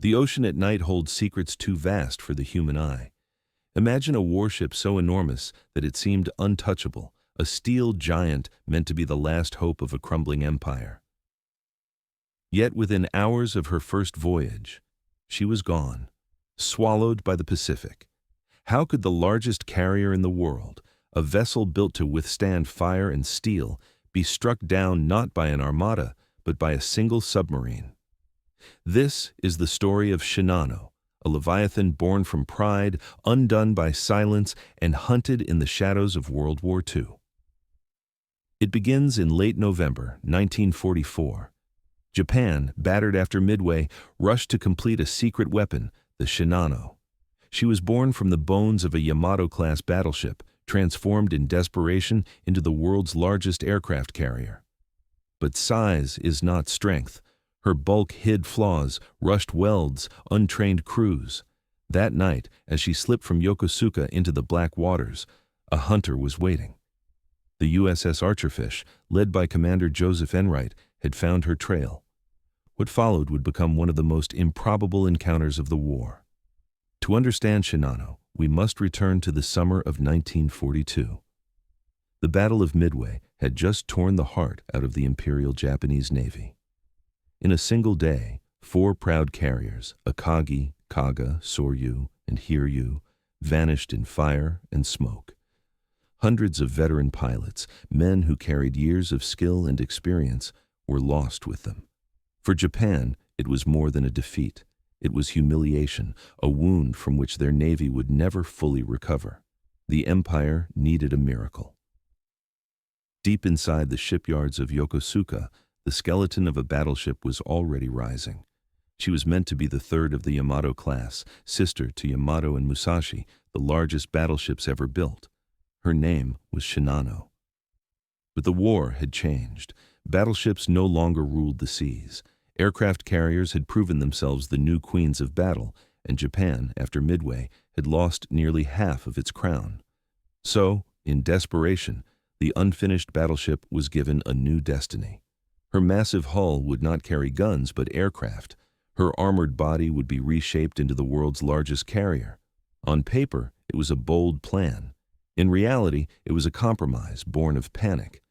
The ocean at night holds secrets too vast for the human eye. Imagine a warship so enormous that it seemed untouchable, a steel giant meant to be the last hope of a crumbling empire. Yet within hours of her first voyage, she was gone, swallowed by the Pacific. How could the largest carrier in the world, a vessel built to withstand fire and steel, be struck down not by an armada, but by a single submarine? This is the story of Shinano, a leviathan born from pride, undone by silence, and hunted in the shadows of World War II. It begins in late November 1944. Japan, battered after Midway, rushed to complete a secret weapon, the Shinano. She was born from the bones of a Yamato-class battleship, transformed in desperation into the world's largest aircraft carrier. But size is not strength. Her bulk hid flaws, rushed welds, untrained crews. That night, as she slipped from Yokosuka into the black waters, a hunter was waiting. The USS Archerfish, led by Commander Joseph Enright, had found her trail. What followed would become one of the most improbable encounters of the war. To understand Shinano, we must return to the summer of 1942. The Battle of Midway had just torn the heart out of the Imperial Japanese Navy. In a single day, 4 proud carriers, Akagi, Kaga, Soryu, and Hiryu, vanished in fire and smoke. Hundreds of veteran pilots, men who carried years of skill and experience, were lost with them. For Japan, it was more than a defeat. It was humiliation, a wound from which their navy would never fully recover. The empire needed a miracle. Deep inside the shipyards of Yokosuka, the skeleton of a battleship was already rising. She was meant to be the third of the Yamato-class, sister to Yamato and Musashi, the largest battleships ever built. Her name was Shinano. But the war had changed. Battleships no longer ruled the seas. Aircraft carriers had proven themselves the new queens of battle, and Japan, after Midway, had lost nearly half of its crown. So, in desperation, the unfinished battleship was given a new destiny. Her massive hull would not carry guns but aircraft. Her armored body would be reshaped into the world's largest carrier. On paper, it was a bold plan. In reality, it was a compromise born of panic.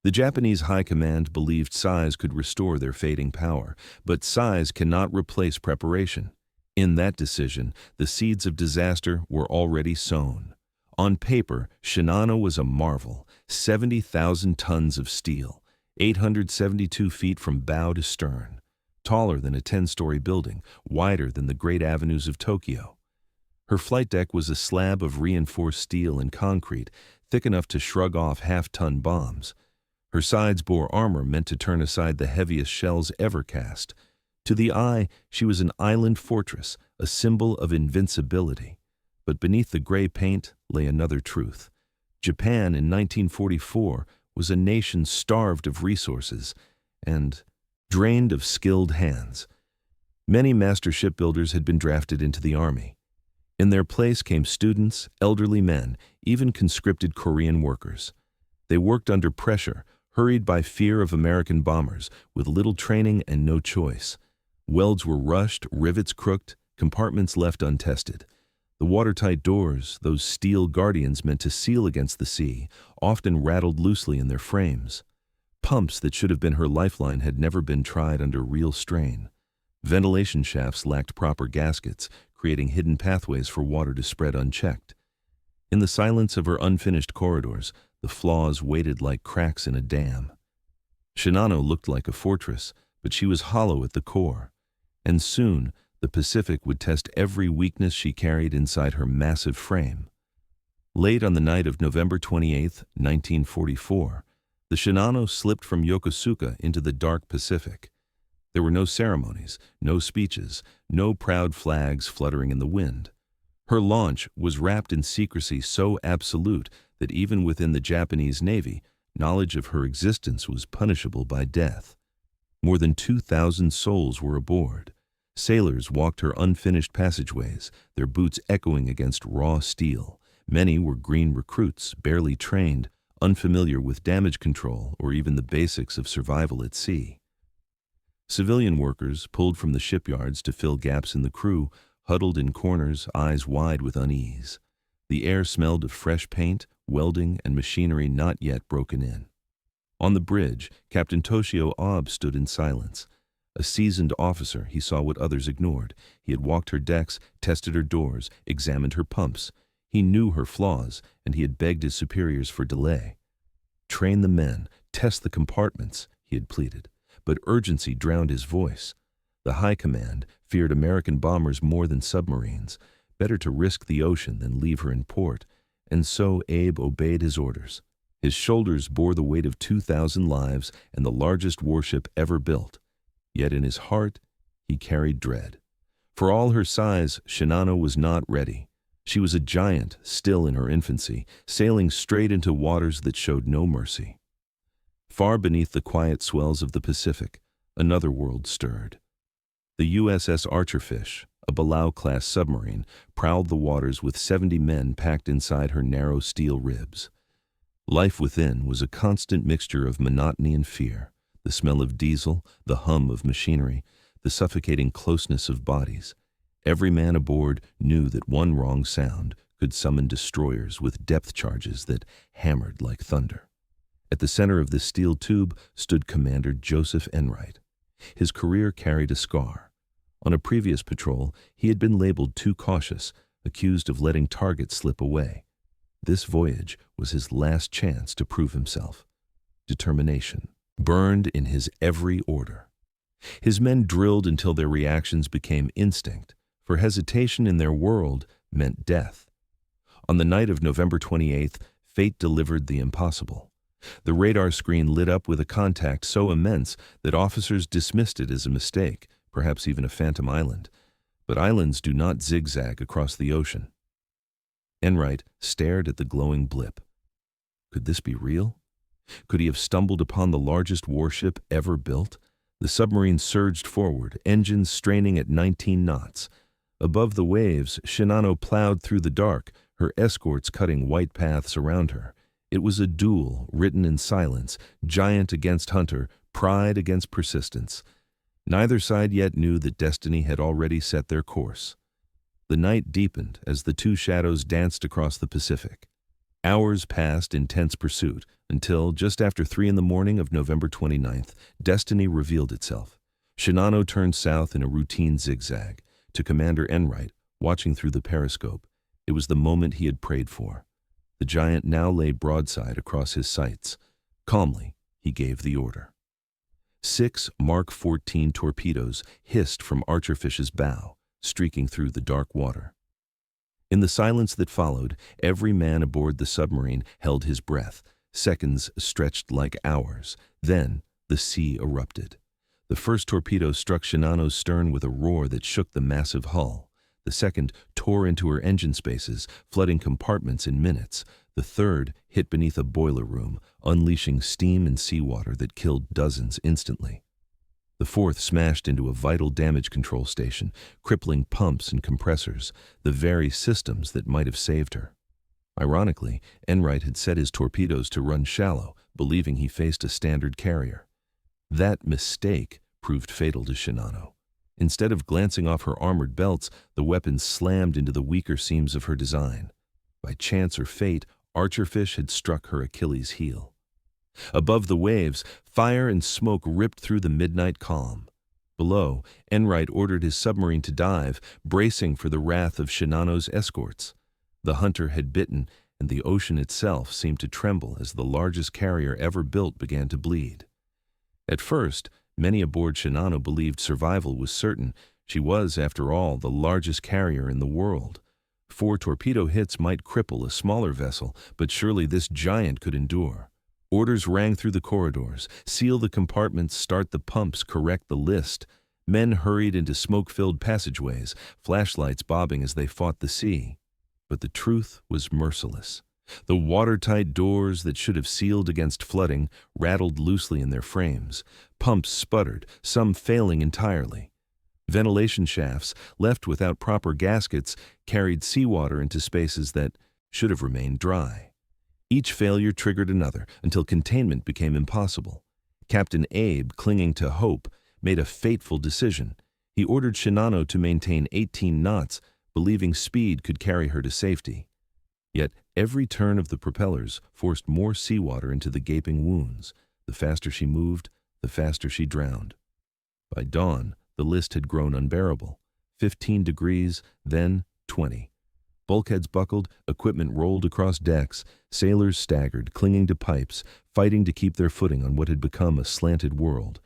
The Japanese high command believed size could restore their fading power, but size cannot replace preparation. In that decision, the seeds of disaster were already sown. On paper, Shinano was a marvel, 70,000 tons of steel, 872 feet from bow to stern, taller than a 10-story building, wider than the great avenues of Tokyo. Her flight deck was a slab of reinforced steel and concrete, thick enough to shrug off half-ton bombs. Her sides bore armor meant to turn aside the heaviest shells ever cast. To the eye, she was an island fortress, a symbol of invincibility. But beneath the gray paint lay another truth. Japan in 1944 was a nation starved of resources and drained of skilled hands. Many master shipbuilders had been drafted into the army. In their place came students, elderly men, even conscripted Korean workers. They worked under pressure, hurried by fear of American bombers, with little training and no choice. Welds were rushed, rivets crooked, compartments left untested. The watertight doors, those steel guardians meant to seal against the sea, often rattled loosely in their frames. Pumps that should have been her lifeline had never been tried under real strain. Ventilation shafts lacked proper gaskets, creating hidden pathways for water to spread unchecked. In the silence of her unfinished corridors, the flaws waited like cracks in a dam. Shinano looked like a fortress, but she was hollow at the core. And soon, the Pacific would test every weakness she carried inside her massive frame. Late on the night of November 28, 1944, the Shinano slipped from Yokosuka into the dark Pacific. There were no ceremonies, no speeches, no proud flags fluttering in the wind. Her launch was wrapped in secrecy so absolute that even within the Japanese Navy, knowledge of her existence was punishable by death. More than 2,000 souls were aboard. Sailors walked her unfinished passageways, their boots echoing against raw steel. Many were green recruits, barely trained, unfamiliar with damage control or even the basics of survival at sea. Civilian workers, pulled from the shipyards to fill gaps in the crew, huddled in corners, eyes wide with unease. The air smelled of fresh paint, welding, and machinery not yet broken in. On the bridge, Captain Toshio Abe stood in silence. A seasoned officer, he saw what others ignored. He had walked her decks, tested her doors, examined her pumps. He knew her flaws, and he had begged his superiors for delay. "Train the men, test the compartments," he had pleaded, but urgency drowned his voice. The high command feared American bombers more than submarines. Better to risk the ocean than leave her in port, and so Abe obeyed his orders. His shoulders bore the weight of 2,000 lives and the largest warship ever built. Yet in his heart, he carried dread. For all her size, Shinano was not ready. She was a giant, still in her infancy, sailing straight into waters that showed no mercy. Far beneath the quiet swells of the Pacific, another world stirred. The USS Archerfish, a WWII-class submarine, prowled the waters with 70 men packed inside her narrow steel ribs. Life within was a constant mixture of monotony and fear, the smell of diesel, the hum of machinery, the suffocating closeness of bodies. Every man aboard knew that one wrong sound could summon destroyers with depth charges that hammered like thunder. At the center of this steel tube stood Commander Joseph Enright. His career carried a scar. On a previous patrol, he had been labeled too cautious, accused of letting targets slip away. This voyage was his last chance to prove himself. Determination burned in his every order. His men drilled until their reactions became instinct, for hesitation in their world meant death. On the night of November 28th, fate delivered the impossible. The radar screen lit up with a contact so immense that officers dismissed it as a mistake, perhaps even a phantom island. But islands do not zigzag across the ocean. Enright stared at the glowing blip. Could this be real? Could he have stumbled upon the largest warship ever built? The submarine surged forward, engines straining at 19 knots. Above the waves, Shinano plowed through the dark, her escorts cutting white paths around her. It was a duel written in silence, giant against hunter, pride against persistence. Neither side yet knew that destiny had already set their course. The night deepened as the two shadows danced across the Pacific. Hours passed in tense pursuit until, just after 3 in the morning of November 29th, destiny revealed itself. Shinano turned south in a routine zigzag. To Commander Enright, watching through the periscope, it was the moment he had prayed for. The giant now lay broadside across his sights. Calmly, he gave the order. 6 Mark 14 torpedoes hissed from Archerfish's bow, streaking through the dark water. In the silence that followed, every man aboard the submarine held his breath. Seconds stretched like hours. Then, the sea erupted. The first torpedo struck Shinano's stern with a roar that shook the massive hull. The second tore into her engine spaces, flooding compartments in minutes. The third hit beneath a boiler room, unleashing steam and seawater that killed dozens instantly. The fourth smashed into a vital damage control station, crippling pumps and compressors, the very systems that might have saved her. Ironically, Enright had set his torpedoes to run shallow, believing he faced a standard carrier. That mistake proved fatal to Shinano. Instead of glancing off her armored belts, the weapons slammed into the weaker seams of her design. By chance or fate, Archerfish had struck her Achilles' heel. Above the waves, fire and smoke ripped through the midnight calm. Below, Enright ordered his submarine to dive, bracing for the wrath of Shinano's escorts. The hunter had bitten, and the ocean itself seemed to tremble as the largest carrier ever built began to bleed. At first, many aboard Shinano believed survival was certain. She was, after all, the largest carrier in the world. 4 torpedo hits might cripple a smaller vessel, but surely this giant could endure. Orders rang through the corridors: seal the compartments, start the pumps, correct the list. Men hurried into smoke-filled passageways, flashlights bobbing as they fought the sea. But the truth was merciless. The watertight doors that should have sealed against flooding rattled loosely in their frames. Pumps sputtered, some failing entirely. Ventilation shafts, left without proper gaskets, carried seawater into spaces that should have remained dry. Each failure triggered another until containment became impossible. Captain Abe, clinging to hope, made a fateful decision. He ordered Shinano to maintain 18 knots, believing speed could carry her to safety. Yet every turn of the propellers forced more seawater into the gaping wounds. The faster she moved, the faster she drowned. By dawn, the list had grown unbearable. 15 degrees, then 20. Bulkheads buckled, equipment rolled across decks, sailors staggered, clinging to pipes, fighting to keep their footing on what had become a slanted world.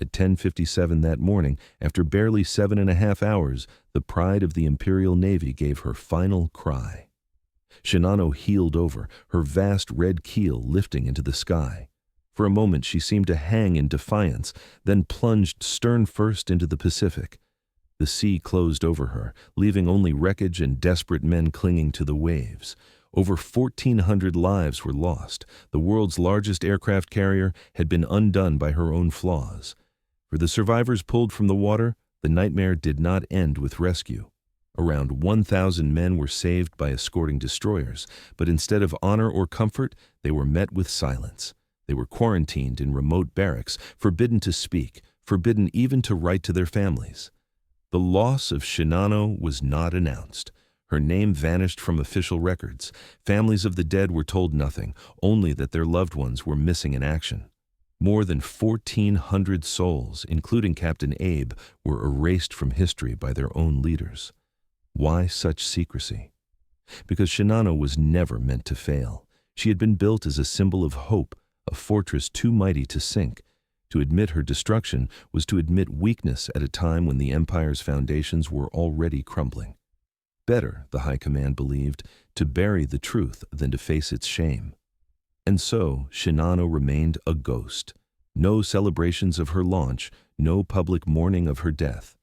At 10:57 that morning, after barely 7.5 hours, the pride of the Imperial Navy gave her final cry. Shinano heeled over, her vast red keel lifting into the sky. For a moment she seemed to hang in defiance, then plunged stern first into the Pacific. The sea closed over her, leaving only wreckage and desperate men clinging to the waves. Over 1,400 lives were lost. The world's largest aircraft carrier had been undone by her own flaws. For the survivors pulled from the water, the nightmare did not end with rescue. Around 1,000 men were saved by escorting destroyers, but instead of honor or comfort, they were met with silence. They were quarantined in remote barracks, forbidden to speak, forbidden even to write to their families. The loss of Shinano was not announced. Her name vanished from official records. Families of the dead were told nothing, only that their loved ones were missing in action. More than 1,400 souls, including Captain Abe, were erased from history by their own leaders. Why such secrecy? Because Shinano was never meant to fail. She had been built as a symbol of hope, a fortress too mighty to sink. To admit her destruction was to admit weakness at a time when the Empire's foundations were already crumbling. Better, the High Command believed, to bury the truth than to face its shame. And so Shinano remained a ghost. No celebrations of her launch, no public mourning of her death.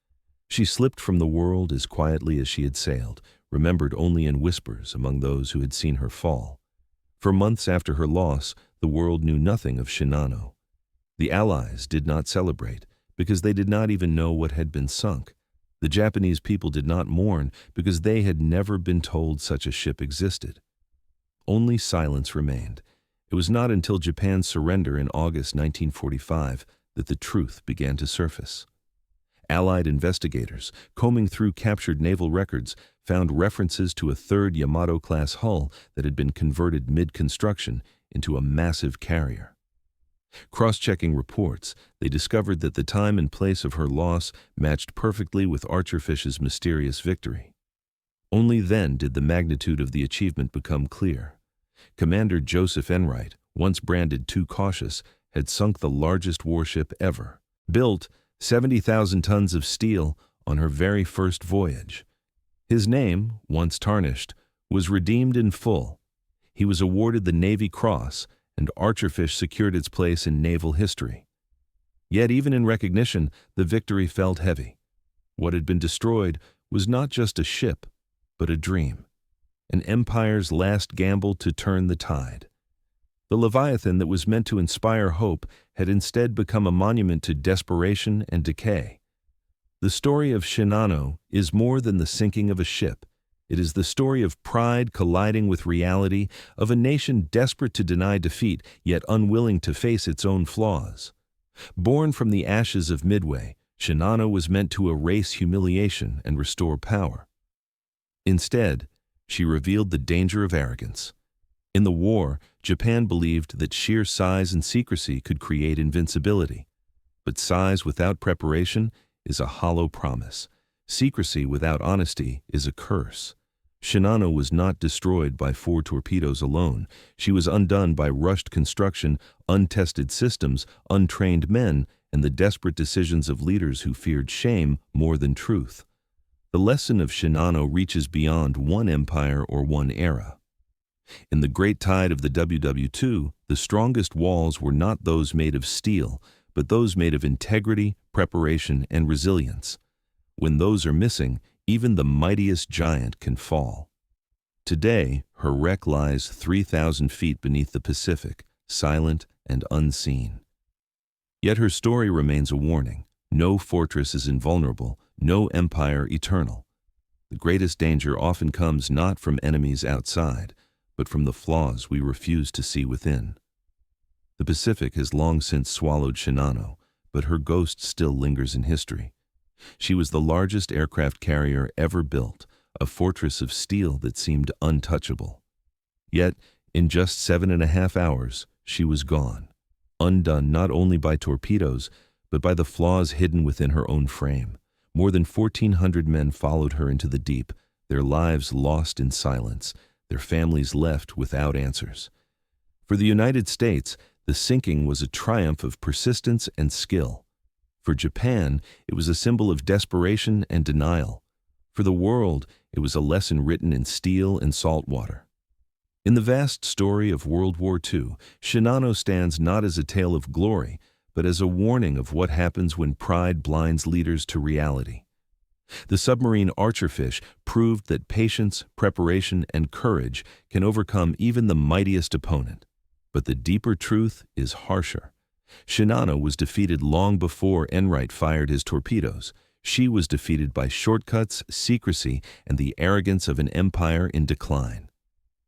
She slipped from the world as quietly as she had sailed, remembered only in whispers among those who had seen her fall. For months after her loss, the world knew nothing of Shinano. The Allies did not celebrate, because they did not even know what had been sunk. The Japanese people did not mourn, because they had never been told such a ship existed. Only silence remained. It was not until Japan's surrender in August 1945 that the truth began to surface. Allied investigators, combing through captured naval records, found references to a third Yamato-class hull that had been converted mid-construction into a massive carrier. Cross-checking reports, they discovered that the time and place of her loss matched perfectly with Archerfish's mysterious victory. Only then did the magnitude of the achievement become clear. Commander Joseph Enright, once branded too cautious, had sunk the largest warship ever. Built 70,000 tons of steel on her very first voyage. His name, once tarnished, was redeemed in full. He was awarded the Navy Cross, and Archerfish secured its place in naval history. Yet even in recognition, the victory felt heavy. What had been destroyed was not just a ship, but a dream. An empire's last gamble to turn the tide. The Leviathan that was meant to inspire hope had instead become a monument to desperation and decay. The story of Shinano is more than the sinking of a ship. It is the story of pride colliding with reality, of a nation desperate to deny defeat, yet unwilling to face its own flaws. Born from the ashes of Midway, Shinano was meant to erase humiliation and restore power. Instead, she revealed the danger of arrogance. In the war, Japan believed that sheer size and secrecy could create invincibility. But size without preparation is a hollow promise. Secrecy without honesty is a curse. Shinano was not destroyed by 4 torpedoes alone. She was undone by rushed construction, untested systems, untrained men, and the desperate decisions of leaders who feared shame more than truth. The lesson of Shinano reaches beyond one empire or one era. In the great tide of the WWII, the strongest walls were not those made of steel, but those made of integrity, preparation, and resilience. When those are missing, even the mightiest giant can fall. Today, her wreck lies 3,000 feet beneath the Pacific, silent and unseen. Yet her story remains a warning. No fortress is invulnerable, no empire eternal. The greatest danger often comes not from enemies outside, but from the flaws we refuse to see within. The Pacific has long since swallowed Shinano, but her ghost still lingers in history. She was the largest aircraft carrier ever built, a fortress of steel that seemed untouchable. Yet, in just 7.5 hours, she was gone, undone not only by torpedoes, but by the flaws hidden within her own frame. More than 1,400 men followed her into the deep, their lives lost in silence, their families left without answers. For the United States, the sinking was a triumph of persistence and skill. For Japan, it was a symbol of desperation and denial. For the world, it was a lesson written in steel and salt water. In the vast story of World War II, Shinano stands not as a tale of glory, but as a warning of what happens when pride blinds leaders to reality. The submarine Archerfish proved that patience, preparation, and courage can overcome even the mightiest opponent. But the deeper truth is harsher. Shinano was defeated long before Enright fired his torpedoes. She was defeated by shortcuts, secrecy, and the arrogance of an empire in decline.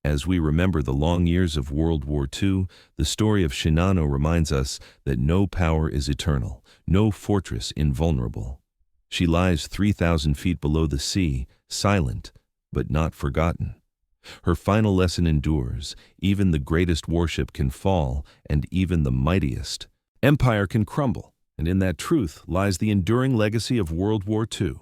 As we remember the long years of World War II, the story of Shinano reminds us that no power is eternal, no fortress invulnerable. She lies 3,000 feet below the sea, silent, but not forgotten. Her final lesson endures: even the greatest warship can fall, and even the mightiest empire can crumble. And in that truth lies the enduring legacy of World War II.